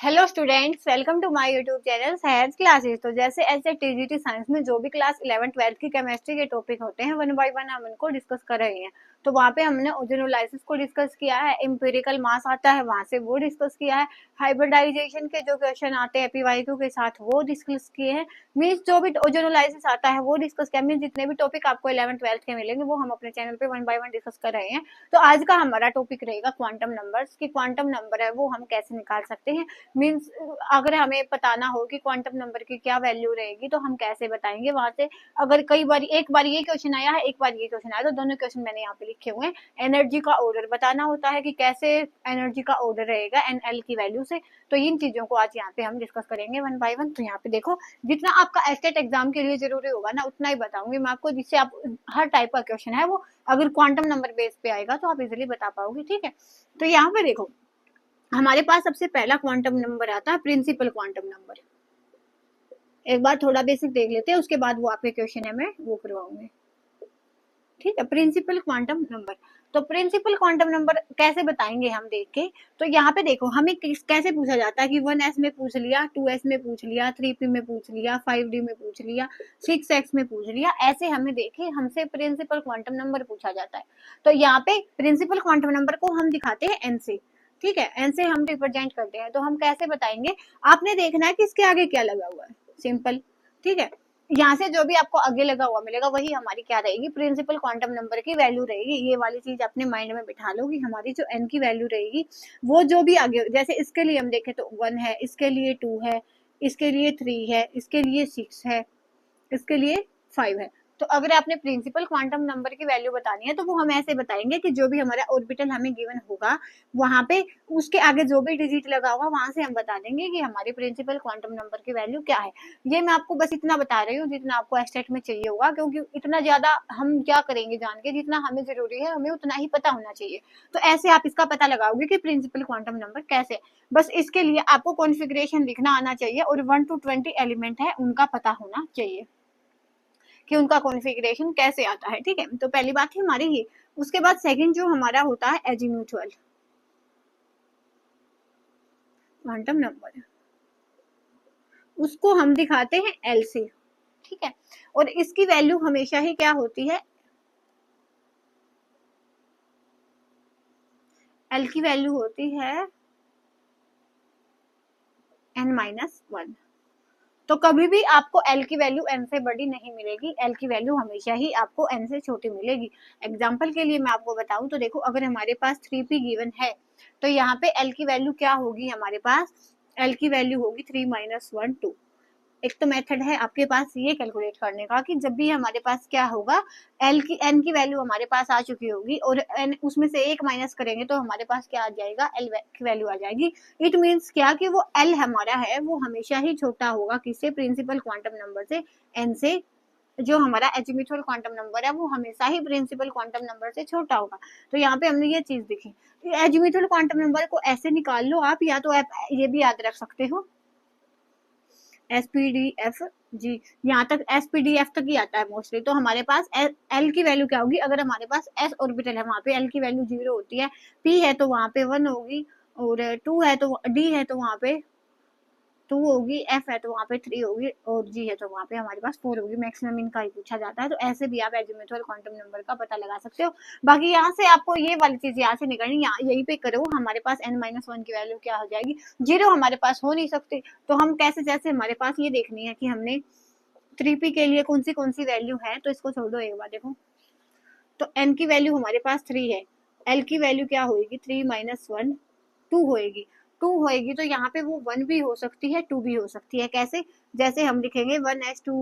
Hello students, welcome to my YouTube channel science classes. तो जैसे ऐसे टीजीटी साइंस में जो भी क्लास 11 12 की केमिस्ट्री के टॉपिक होते हैं वन बाय वन हम उनको डिस्कस कर रहे हैं। तो वहाँ पे हमने ओजोनोलाइसिस को डिस्कस किया है, एम्पिरिकल मास आता है वहां से वो डिस्कस किया है, हाइब्रिडाइजेशन के जो क्वेश्चन आते हैं पीवाईक्यू के साथ वो डिस्कस किए हैं। मीन्स जो भी ओजोनोलाइसिस आता है वो डिस्कस किया। मीन्स जितने भी टॉपिक आपको 11 12 के मिलेंगे वो हम अपने चैनल पे वन बाय वन डिस्कस कर रहे हैं। तो आज का हमारा टॉपिक रहेगा क्वांटम नंबर्स की क्वांटम नंबर है वो हम कैसे निकाल सकते हैं। मीन्स अगर हमें बताना हो कि क्वांटम नंबर की क्या वैल्यू रहेगी तो हम कैसे बताएंगे वहां से। अगर कई बार एक बार ये क्वेश्चन आया है, एक बार ये क्वेश्चन आया, तो दोनों क्वेश्चन मैंने यहाँ पे लिखे हुए हैं। एनर्जी का ऑर्डर बताना होता है कि कैसे एनर्जी का ऑर्डर रहेगा एन एल की वैल्यू से। तो इन चीजों को आज यहाँ पे हम डिस्कस करेंगे वन बाय वन। तो यहाँ पे देखो, जितना आपका एस्टेट एग्जाम के लिए जरूरी होगा ना उतना ही बताऊंगी मैं आपको, जिससे आप हर टाइप का क्वेश्चन है वो अगर क्वांटम नंबर बेस पे आएगा तो आप इजिली बता पाओगे। ठीक है, तो यहाँ पे देखो हमारे पास सबसे पहला क्वांटम नंबर आता है प्रिंसिपल क्वांटम नंबर। एक बार थोड़ा बेसिक देख लेते हैं, उसके बाद वो आपके क्वेश्चन है मैं वो करवाऊंगी। ठीक है, प्रिंसिपल क्वांटम नंबर। तो प्रिंसिपल क्वांटम नंबर कैसे बताएंगे हम देख के। तो यहाँ पे देखो हमें कैसे पूछा जाता है कि 1s में पूछ लिया, 2s में पूछ लिया, 3p में पूछ लिया, 5d में पूछ लिया, 6x में पूछ लिया, ऐसे हमें देखे हमसे प्रिंसिपल क्वांटम नंबर पूछा जाता है। तो यहाँ पे प्रिंसिपल क्वांटम नंबर को हम दिखाते हैं एन से। ठीक है, एन से हम रिप्रेजेंट करते हैं। तो हम कैसे बताएंगे, आपने देखना है कि इसके आगे क्या लगा हुआ है, सिंपल। ठीक है, यहाँ से जो भी आपको आगे लगा हुआ मिलेगा वही हमारी क्या रहेगी, प्रिंसिपल क्वांटम नंबर की वैल्यू रहेगी। ये वाली चीज अपने माइंड में बिठा लो कि हमारी जो एन की वैल्यू रहेगी वो जो भी आगे, जैसे इसके लिए हम देखें तो 1 है, इसके लिए 2 है, इसके लिए 3 है, इसके लिए 6 है, इसके लिए 5 है। तो अगर आपने प्रिंसिपल क्वांटम नंबर की वैल्यू बतानी है तो वो हम ऐसे बताएंगे कि जो भी हमारा ऑर्बिटल हमें गिवन होगा वहां पे उसके आगे जो भी डिजिट लगा होगा वहां से हम बता देंगे कि हमारी प्रिंसिपल क्वांटम नंबर की वैल्यू क्या है। ये मैं आपको बस इतना बता रही हूँ जितना आपको एस्टेट में चाहिए होगा, क्योंकि इतना ज्यादा हम क्या करेंगे जान के, जितना हमें जरूरी है हमें उतना ही पता होना चाहिए। तो ऐसे आप इसका पता लगाओगे कि प्रिंसिपल क्वांटम नंबर कैसे। बस इसके लिए आपको कॉन्फ़िगरेशन लिखना आना चाहिए और 1 to 20 एलिमेंट है उनका पता होना चाहिए कि उनका कॉन्फ़िगरेशन कैसे आता है। ठीक है, तो पहली बात है हमारी ये। उसके बाद सेकंड जो हमारा होता है एजीम्यूचुअल क्वांटम नंबर, उसको हम दिखाते हैं एल से। ठीक है, और इसकी वैल्यू हमेशा ही क्या होती है, एल की वैल्यू होती है n-1। तो कभी भी आपको एल की वैल्यू एन से बड़ी नहीं मिलेगी, एल की वैल्यू हमेशा ही आपको एन से छोटी मिलेगी। एग्जाम्पल के लिए मैं आपको बताऊं तो देखो, अगर हमारे पास 3p गिवन है तो यहाँ पे एल की वैल्यू क्या होगी, हमारे पास एल की वैल्यू होगी 3 - 1 2। एक तो मेथड है आपके पास ये कैलकुलेट करने का कि जब भी हमारे पास क्या होगा, एल की एन की वैल्यू हमारे पास आ चुकी होगी और एन उसमें से एक माइनस करेंगे तो हमारे पास क्या आ जाएगा, एल की वैल्यू आ जाएगी। इट मीन्स क्या कि वो एल हमारा है वो हमेशा ही छोटा होगा किससे, प्रिंसिपल क्वांटम नंबर से, एन से। जो हमारा एजीम्यूचुअल क्वांटम नंबर है वो हमेशा ही प्रिंसिपल क्वांटम नंबर से छोटा होगा। तो यहाँ पे हमने ये चीज देखी। एजीम्यूचुअल क्वांटम नंबर को ऐसे निकाल लो आप, या तो आप ये भी याद रख सकते हो एसपीडीएफ जी, यहाँ तक एसपीडीएफ तक ही आता है मोस्टली। तो हमारे पास एल की वैल्यू क्या होगी, अगर हमारे पास एस ऑर्बिटल है वहां पे एल की वैल्यू 0 होती है, पी है तो वहां पे 1 होगी, और 2 है तो डी है तो वहां पे 2 होगी, एफ है तो वहां पे 3 होगी, और जी है तो वहां पे हमारे पास 4 होगी। मैक्सिमम इनका ही पूछा जाता है। तो ऐसे भी आप एजीम्यूचुअल क्वांटम नंबर का पता लगा सकते हो। बाकी यहाँ से आपको ये वाली चीज यहाँ से निकलनी, यहाँ यहीं पे करो, हमारे पास n-1 की वैल्यू क्या हो जाएगी, 0 हमारे पास हो नहीं सकती। तो हम कैसे, जैसे हमारे पास ये देखनी है कि हमने 3p के लिए कौन सी वैल्यू है, तो इसको छोड़ दो एक बार देखो। तो n की वैल्यू हमारे पास 3 है, l की वैल्यू क्या होगी, 3 - 1 2 होएगी। 2 होएगी तो यहाँ पे वो 1 भी हो सकती है 2 भी हो सकती है। कैसे, जैसे हम लिखेंगे 1s2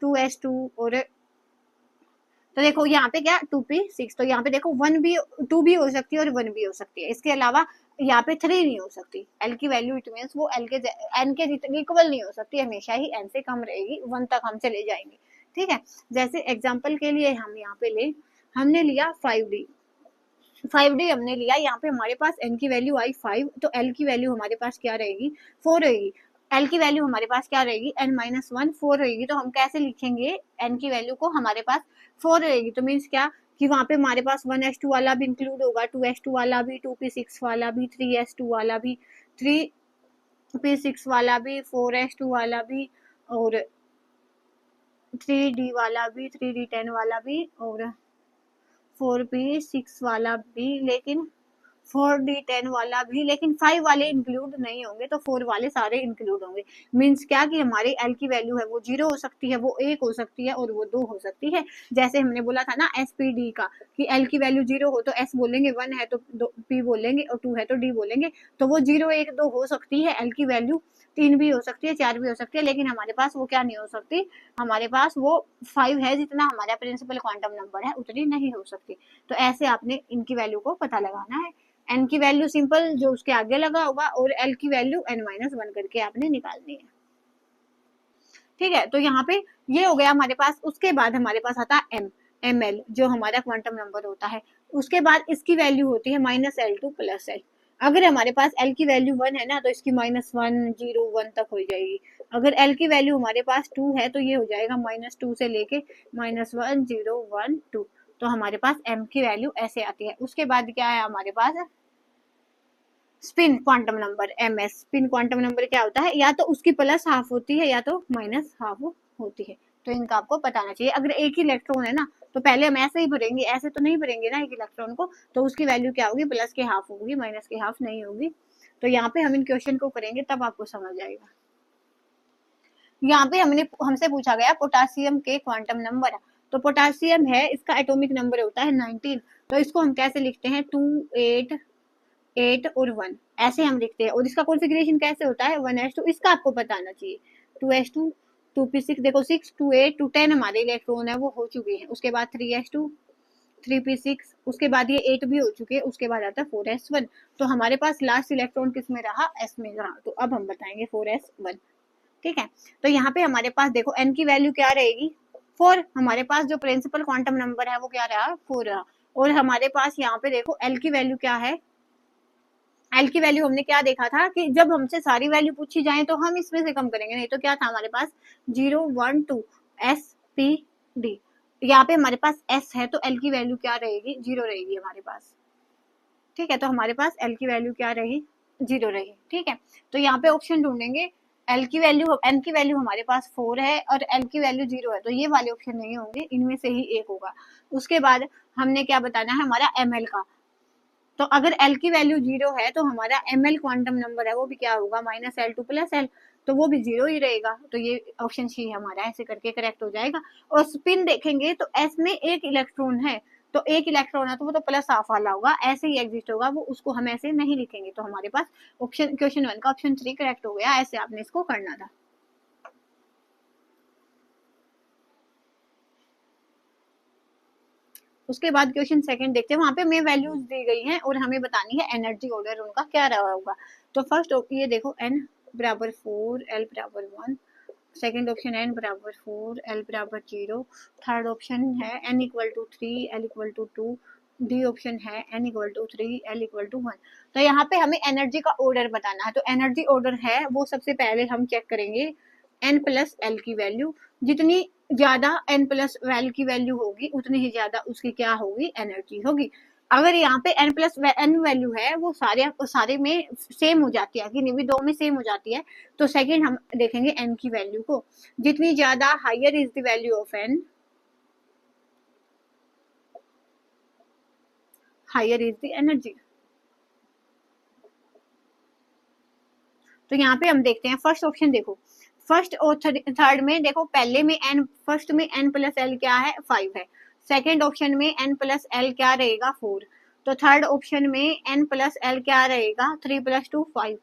2s2 और तो देखो यहाँ पे क्या 2p6, तो यहाँ पे देखो 1 भी 2 भी हो सकती है और 1 भी हो सकती है। इसके अलावा यहाँ पे 3 नहीं हो सकती। एल की वैल्यू इट मीन्स वो एल के एन के जितनी इक्वल नहीं हो सकती, हमेशा ही एन से कम रहेगी, 1 तक हम चले जाएंगे। ठीक है, जैसे एग्जाम्पल के लिए हम यहाँ पे ले, हमने लिया 5d, 5d हमने लिया, यहाँ पे हमारे पास n की वैल्यू आई 5, तो l की वैल्यू हमारे पास क्या रहेगी, 4 रहेगी। l की वैल्यू हमारे पास क्या रहेगी, n-1 4 रहेगी। तो हम कैसे लिखेंगे n की वैल्यू को, हमारे पास 4 रहेगी। तो मीन्स क्या कि वहां पे हमारे पास 1s2 वाला भी इंक्लूड होगा, 2s2 वाला भी, 2p6 वाला भी, 3s2 वाला भी, 3 P6 वाला भी, 4s2 वाला भी, और 3D वाला भी, 3D10 वाला भी, और 4P6 वाला भी, लेकिन 4D10 वाला भी, लेकिन 5 वाले इंक्लूड नहीं होंगे, तो 4 वाले सारे इंक्लूड होंगे। मीन्स क्या कि हमारी एल की वैल्यू है वो 0 हो सकती है, वो 1 हो सकती है, और वो 2 हो सकती है। जैसे हमने बोला था ना SPD का कि एल की वैल्यू 0 हो तो एस बोलेंगे, 1 है तो पी बोलेंगे, और 2 है तो डी बोलेंगे। तो वो 0 1 2 हो सकती है, एल की वैल्यू 3 भी हो सकती है, 4 भी हो सकती है, लेकिन हमारे पास वो क्या नहीं हो सकती, हमारे पास वो 5 है, जितना हमारा प्रिंसिपल क्वांटम नंबर है उतनी नहीं हो सकती। तो ऐसे आपने इनकी वैल्यू को पता लगाना है। एन की वैल्यू सिंपल जो उसके आगे लगा होगा, और एल की वैल्यू n-1 करके आपने निकालनी है। ठीक है, तो यहाँ पे ये हो गया हमारे पास। उसके बाद हमारे पास आता है ml, जो हमारा क्वांटम नंबर होता है। उसके बाद इसकी वैल्यू होती है -L2 + L। अगर हमारे पास L की वैल्यू 1 है ना, तो इसकी -1 0 1 तक हो जाएगी। अगर L की वैल्यू हमारे पास 2 है तो ये हो जाएगा -2 से लेके -1 0 1 2। तो हमारे पास m की वैल्यू ऐसे आती है। उसके बाद क्या है हमारे पास, spin quantum number ms। Spin quantum number क्या होता है, या तो उसकी प्लस हाफ होती है या तो माइनस हाफ होती है। तो इनका आपको बताना चाहिए। अगर एक ही इलेक्ट्रॉन है ना, तो पहले हम ऐसे ही भरेंगे, ऐसे तो नहीं भरेंगे ना एक इलेक्ट्रॉन को, तो उसकी वैल्यू क्या होगी, प्लस के हाफ होगी, माइनस के हाफ नहीं होगी। तो यहाँ पे हम इन क्वेश्चन को करेंगे तब आपको समझ आएगा। यहाँ पे हमसे पूछा गया पोटासियम के क्वांटम नंबर। तो पोटासियम है, इसका एटॉमिक नंबर होता है 19। तो इसको हम कैसे लिखते हैं, 2 8 8 और 1 ऐसे हम लिखते हैं। और इसका कॉन्फ़िगरेशन कैसे होता है, 1s2। इसका आपको बताना चाहिए, 2s2 2p6। देखो 6 2 8 2 10 हमारे इलेक्ट्रॉन है वो हो चुके हैं। उसके बाद 3s2 3p6, उसके बाद ये 8 भी हो चुके हैं। उसके बाद आता है 4s1। तो हमारे पास लास्ट इलेक्ट्रॉन किस में रहा, s में रहा। तो अब हम बताएंगे 4s1। ठीक है, तो यहाँ पे हमारे पास देखो n की वैल्यू क्या रहेगी, 4। हमारे पास जो प्रिंसिपल क्वांटम नंबर है वो क्या रहा, 4 रहा। और हमारे पास यहाँ पे देखो l की वैल्यू क्या है, एल की वैल्यू हमने क्या देखा था कि जब हमसे सारी वैल्यू पूछी जाए तो हम इसमें से कम करेंगे, नहीं तो क्या था हमारे पास 0 1 2 एस पी डी। यहाँ पे हमारे पास एस है तो एल की वैल्यू क्या रहेगी, 0 रहेगी हमारे पास। ठीक है, तो हमारे पास एल की वैल्यू क्या रही, 0 रही। ठीक है, तो यहाँ पे ऑप्शन ढूंढेंगे। एल की वैल्यू, एन की वैल्यू हमारे पास 4 है और एल की वैल्यू 0 है, तो ये वाले ऑप्शन नहीं होंगे, इनमें से ही एक होगा। उसके बाद हमने क्या बताना है, हमारा एम एल का। तो अगर L की वैल्यू 0 है तो हमारा ml क्वांटम नंबर है वो भी क्या होगा, -L2 + L। तो वो भी 0 ही रहेगा। तो ये ऑप्शन सी हमारा ऐसे करके करेक्ट हो जाएगा। और स्पिन देखेंगे तो S में एक इलेक्ट्रॉन है, तो एक इलेक्ट्रॉन है तो वो तो प्लस हाफ वाला होगा, ऐसे ही एग्जिस्ट होगा वो, उसको हम ऐसे नहीं लिखेंगे। तो हमारे पास ऑप्शन क्वेश्चन 1 का ऑप्शन 3 करेक्ट हो गया। ऐसे आपने इसको करना था। उसके बाद क्वेश्चन सेकंड देखते हैं, वहां पे हमें वैल्यूज दी गई हैं और हमें बतानी है एनर्जी ऑर्डर उनका क्या रहा होगा। तो फर्स्ट ये देखो n बराबर 4 l बराबर 1, सेकंड ऑप्शन n बराबर 4 l बराबर 0, थर्ड ऑप्शन है n equal to 3 l equal to 2, D option है n equal to 3 l equal to 1। तो यहाँ पे हमें एनर्जी का ऑर्डर बताना है। तो एनर्जी ऑर्डर है वो सबसे पहले हम चेक करेंगे n प्लस l की वैल्यू। जितनी ज्यादा n प्लस l की वैल्यू होगी उतनी ही ज्यादा उसकी क्या होगी, एनर्जी होगी। अगर यहाँ पे n प्लस n वैल्यू है वो सारे में सेम हो जाती है, किन्हीं भी दो में सेम हो जाती है, तो सेकंड हम देखेंगे n की वैल्यू को। जितनी ज्यादा higher is the value of n, higher is the energy. तो यहाँ पे हम देखते हैं फर्स्ट ऑप्शन। देखो फर्स्ट और थर्ड में देखो, पहले में n, फर्स्ट में n प्लस l क्या है, 5 है। सेकेंड ऑप्शन में n प्लस l क्या रहेगा, 4। तो थर्ड ऑप्शन में n प्लस l क्या रहेगा, 3 + 2 5।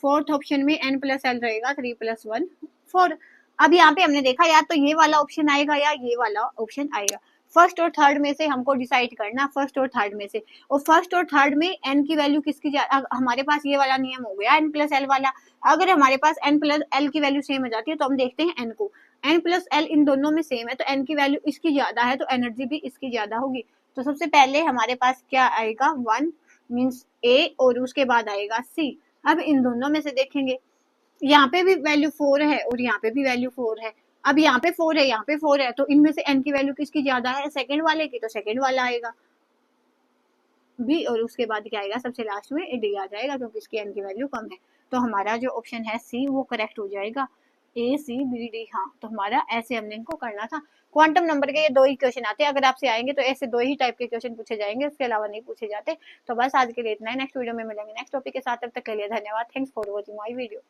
फोर्थ ऑप्शन में n प्लस l रहेगा 3 + 1 4। अब यहाँ पे हमने देखा या तो ये वाला ऑप्शन आएगा या ये वाला ऑप्शन आएगा। फर्स्ट और थर्ड में से हमको डिसाइड करना, फर्स्ट और थर्ड में से। और फर्स्ट और थर्ड में n की वैल्यू किसकी, हमारे पास ये वाला नियम हो गया n प्लस l वाला। अगर हमारे पास n प्लस l की वैल्यू सेम हो जाती है तो हम देखते हैं n को, n प्लस l इन दोनों में सेम है तो n की वैल्यू इसकी ज्यादा है तो एनर्जी भी इसकी ज्यादा होगी। तो सबसे पहले हमारे पास क्या आएगा, 1 मीन्स a, और उसके बाद आएगा c। अब इन दोनों में से देखेंगे, यहाँ पे भी वैल्यू 4 है और यहाँ पे भी वैल्यू 4 है। अब यहाँ पे 4 है, यहाँ पे 4 है, तो इनमें से n की वैल्यू किसकी ज्यादा है, सेकंड वाले की, तो सेकंड वाला आएगा बी। और उसके बाद क्या आएगा, सबसे लास्ट में डी आ जाएगा क्योंकि इसकी n की वैल्यू कम है। तो हमारा जो ऑप्शन है सी वो करेक्ट हो जाएगा, ACBD। हाँ, तो हमारा ऐसे हमने इनको करना था। क्वांटम नंबर के ये 2 ही क्वेश्चन आते हैं, अगर आपसे आएंगे तो ऐसे 2 ही टाइप के क्वेश्चन पूछे जाएंगे, उसके अलावा नहीं पूछे जाते। तो बस आज के लिए इतना ही, नेक्स्ट वीडियो में मिलेंगे नेक्स्ट टॉपिक के साथ, तब तक के लिए धन्यवाद। Thanks for watching my video.